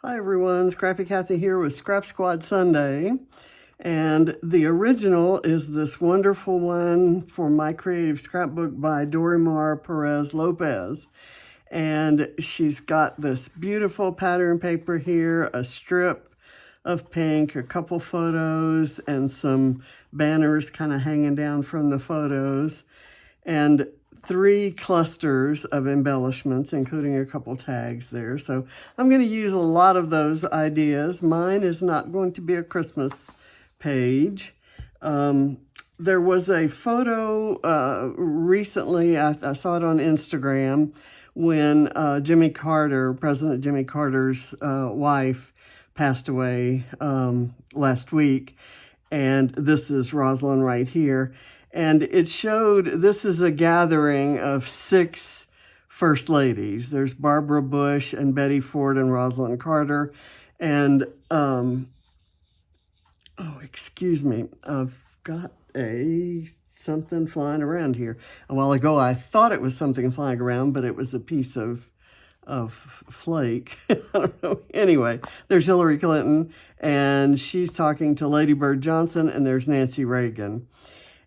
Hi everyone, Scrappy Kathy here with Scrap Squad Sunday. And the original is this wonderful one for My Creative Scrapbook by Dorymar Perez Lopez. And she's got this beautiful pattern paper here, a strip of pink, a couple photos, and some banners kind of hanging down from the photos. And 3 clusters of embellishments, including a couple tags there. So I'm going to use a lot of those ideas. Mine is not going to be a Christmas page. There was a photo recently, I saw it on Instagram, when Jimmy Carter, President Jimmy Carter's wife, passed away last week. And this is Rosalind right here. And it showed, this is a gathering of 6 first ladies. There's Barbara Bush and Betty Ford and Rosalind Carter. And, oh, excuse me, I've got something flying around here. A while ago, I thought it was something flying around, but it was a piece of flake. I don't know. Anyway, there's Hillary Clinton, and she's talking to Lady Bird Johnson, and there's Nancy Reagan.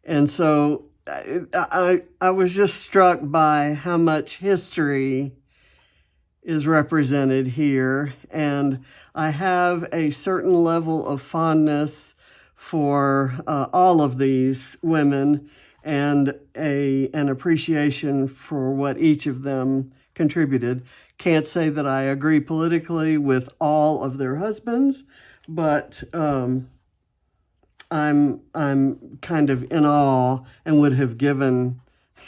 And so I was just struck by how much history is represented here. And I have a certain level of fondness for all of these women and an appreciation for what each of them contributed. Can't say that I agree politically with all of their husbands, but I'm kind of in awe and would have given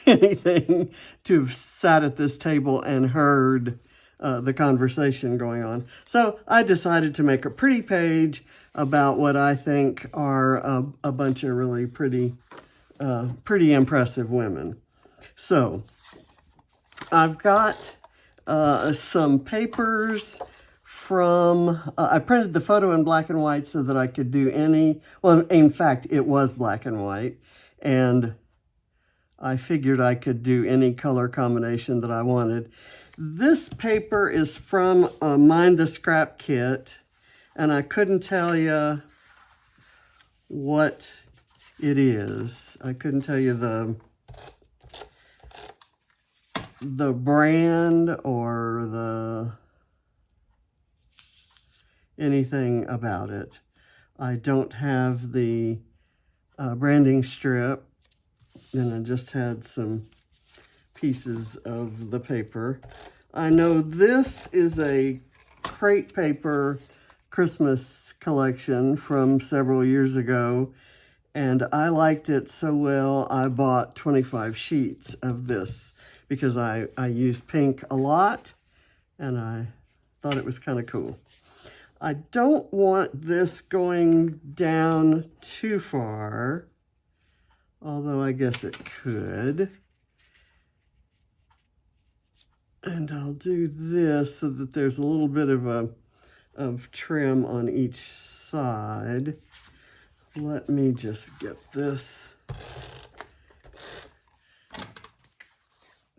anything to have sat at this table and heard the conversation going on. So I decided to make a pretty page about what I think are a bunch of really pretty impressive women. So I've got some papers from, I printed the photo in black and white so that I could do well, in fact, it was black and white, and I figured I could do any color combination that I wanted. This paper is from Mind the Scrap Kit, and I couldn't tell you what it is. I couldn't tell you the brand or anything about it. I don't have the branding strip, and I just had some pieces of the paper. I know this is a crate paper Christmas collection from several years ago, and I liked it so well I bought 25 sheets of this because I use pink a lot, and I thought it was kind of cool. I don't want this going down too far, although I guess it could. And I'll do this so that there's a little bit of trim on each side. Let me just get this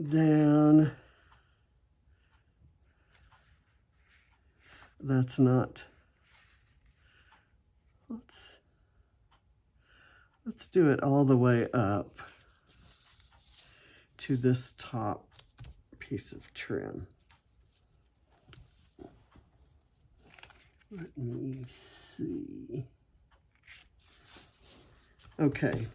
down. That's not, let's do it all the way up to this top piece of trim. Let me see. Okay,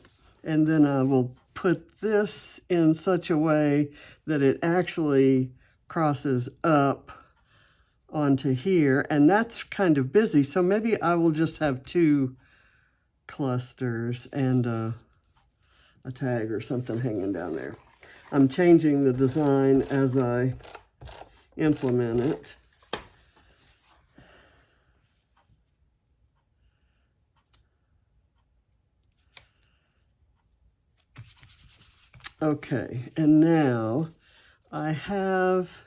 and then I will put this in such a way that it actually crosses up onto here, and that's kind of busy, so maybe I will just have 2 clusters and a tag or something hanging down there. I'm changing the design as I implement it. Okay, and now I've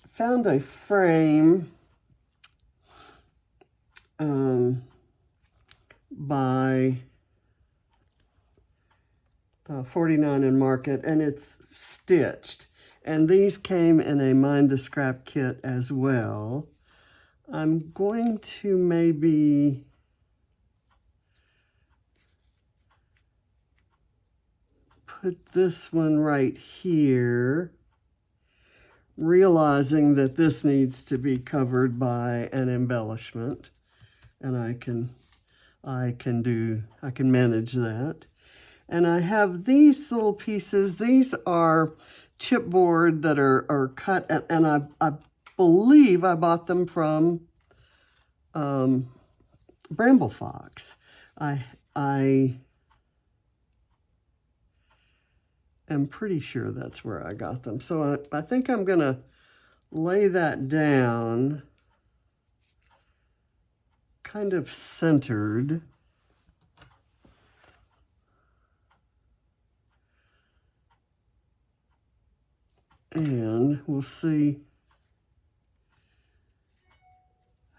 found a frame by 49 in Market, and it's stitched. And these came in a Mind the Scrap kit as well. I'm going to maybe put this one right here, realizing that this needs to be covered by an embellishment, and I can manage that. And I have these little pieces. These are chipboard that are cut, and I believe I bought them from Bramble Fox. I am pretty sure that's where I got them. So I think I'm gonna lay that down kind of centered. And we'll see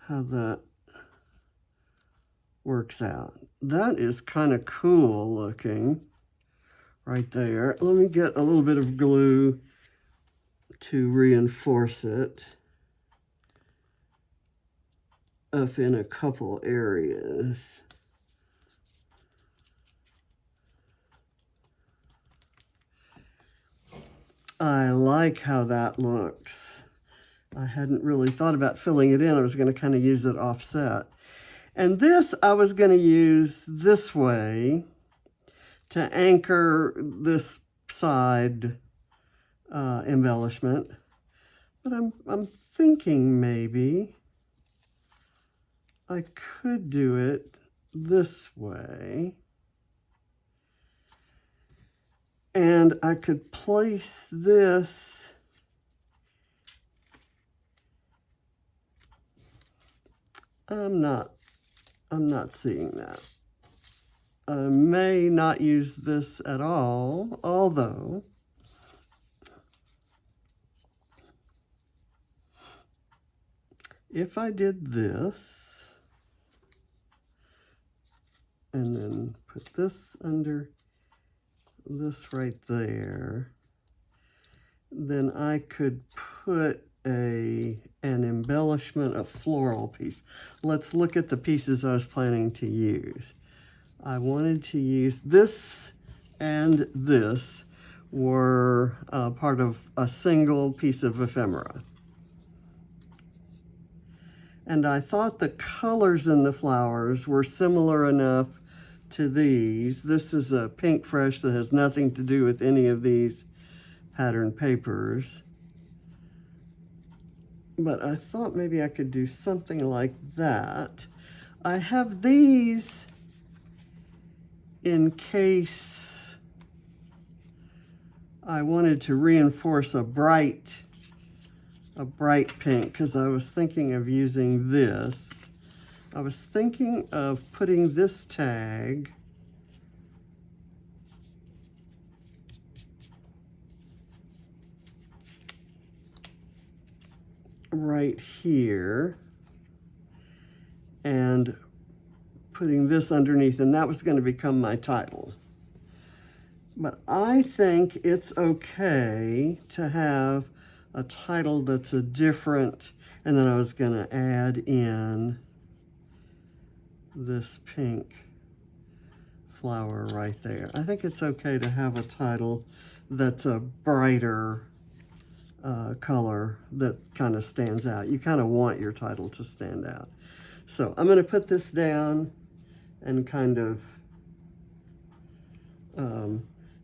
how that works out. That is kind of cool looking right there. Let me get a little bit of glue to reinforce it up in a couple areas. I like how that looks. I hadn't really thought about filling it in. I was going to kind of use it offset. And this I was going to use this way to anchor this side embellishment. But I'm thinking maybe I could do it this way. And I could place this I'm not seeing that. I may not use this at all, although if I did this and then put this under this right there, then I could put an embellishment, a floral piece. Let's look at the pieces I was planning to use. I wanted to use this, and this were part of a single piece of ephemera. And I thought the colors in the flowers were similar enough to these. This is a Pink Fresh that has nothing to do with any of these pattern papers. But I thought maybe I could do something like that. I have these in case I wanted to reinforce a bright pink, because I was thinking of using this. I was thinking of putting this tag right here and putting this underneath, and that was going to become my title. But I think it's okay to have a title that's a different, and then I was going to add in this pink flower right there. I think it's okay to have a title that's a brighter color that kind of stands out. You kind of want your title to stand out. So I'm going to put this down and kind of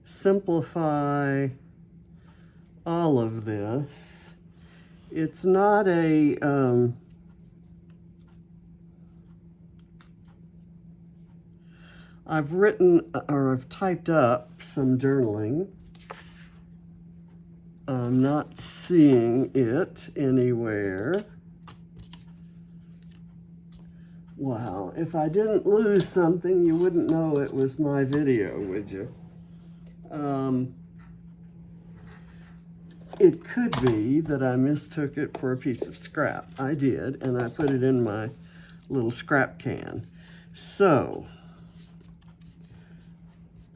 simplify all of this. It's not a I've written or I've typed up some journaling. I'm not seeing it anywhere. Wow, if I didn't lose something, you wouldn't know it was my video, would you? It could be that I mistook it for a piece of scrap. I did, and I put it in my little scrap can. So,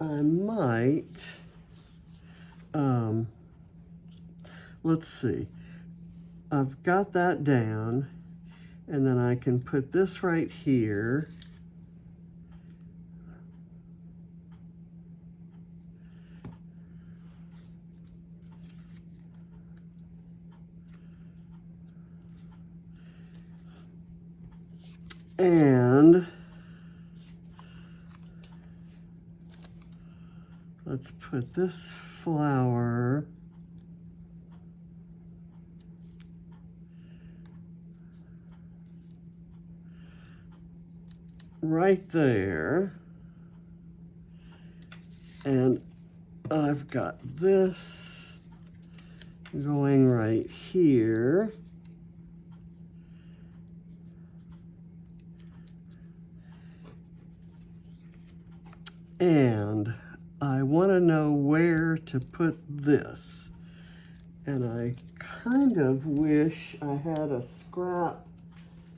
I might, let's see. I've got that down, and then I can put this right here. And let's put this flower right there. And I've got this going right here. And I want to know where to put this. And I kind of wish I had a scrap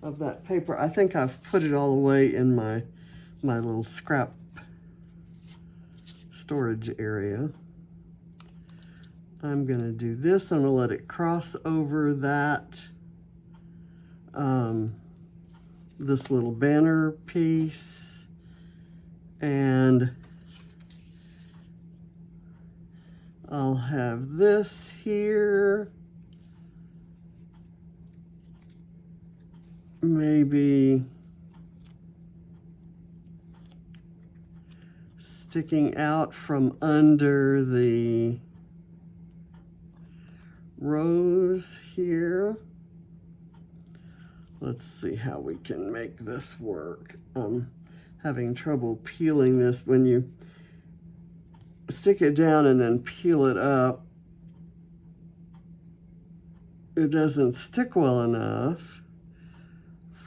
of that paper. I think I've put it all the way in my little scrap storage area. I'm going to do this. I'm going to let it cross over that, this little banner piece. And I'll have this here. Maybe sticking out from under the rose here. Let's see how we can make this work. I'm having trouble peeling this. When you stick it down and then peel it up, it doesn't stick well enough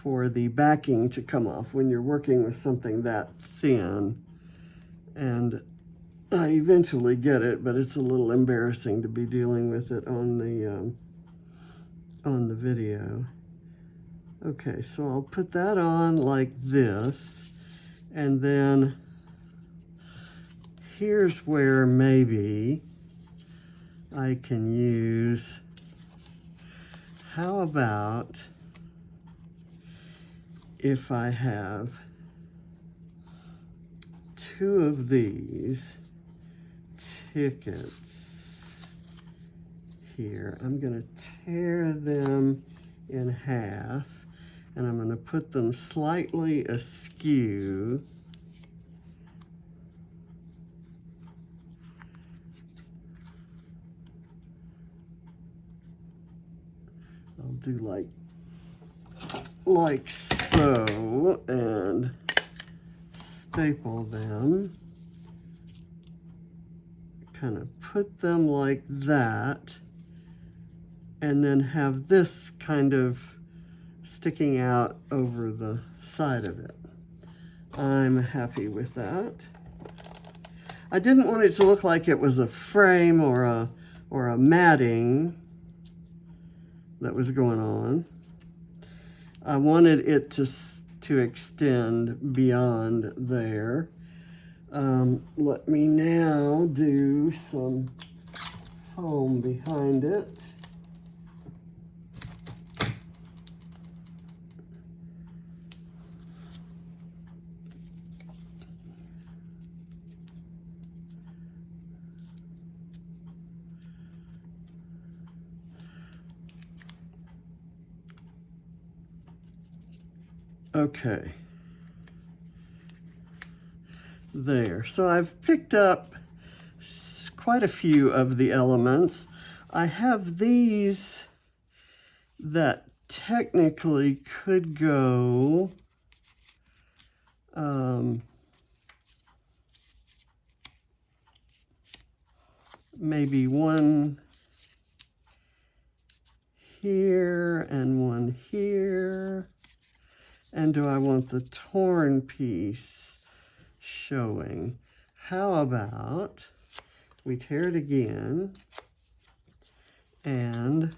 for the backing to come off when you're working with something that thin. And I eventually get it, but it's a little embarrassing to be dealing with it on the video. Okay, so I'll put that on like this. And then here's where maybe I can use, how about if I have two of these tickets here. I'm going to tear them in half, and I'm going to put them slightly askew. I'll do like so, and staple them. Kind of put them like that, and then have this kind of sticking out over the side of it. I'm happy with that. I didn't want it to look like it was a frame or a matting that was going on. I wanted it to extend beyond there. Let me now do some foam behind it. Okay, there. So I've picked up quite a few of the elements. I have these that technically could go maybe one here and one here. And do I want the torn piece showing? How about we tear it again and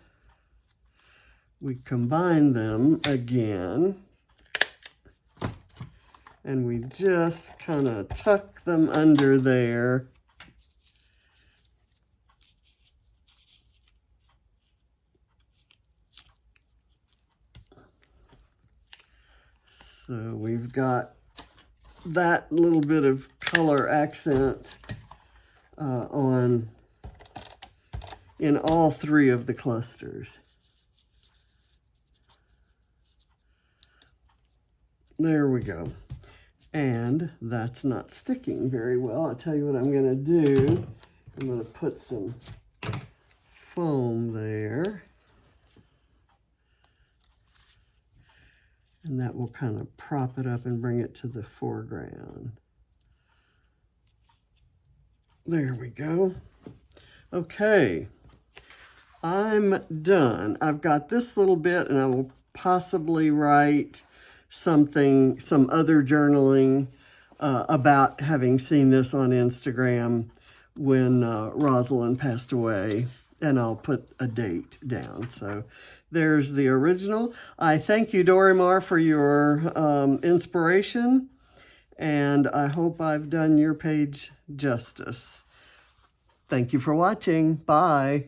we combine them again, and we just kind of tuck them under there. So we've got that little bit of color accent in all 3 of the clusters. There we go. And that's not sticking very well. I'll tell you what I'm going to do. I'm going to put some foam there. And that will kind of prop it up and bring it to the foreground. There we go. Okay, I'm done. I've got this little bit, and I will possibly write some other journaling about having seen this on Instagram when Rosalind passed away, and I'll put a date down. So there's the original. I thank you, Dorymar, for your inspiration, and I hope I've done your page justice. Thank you for watching. Bye.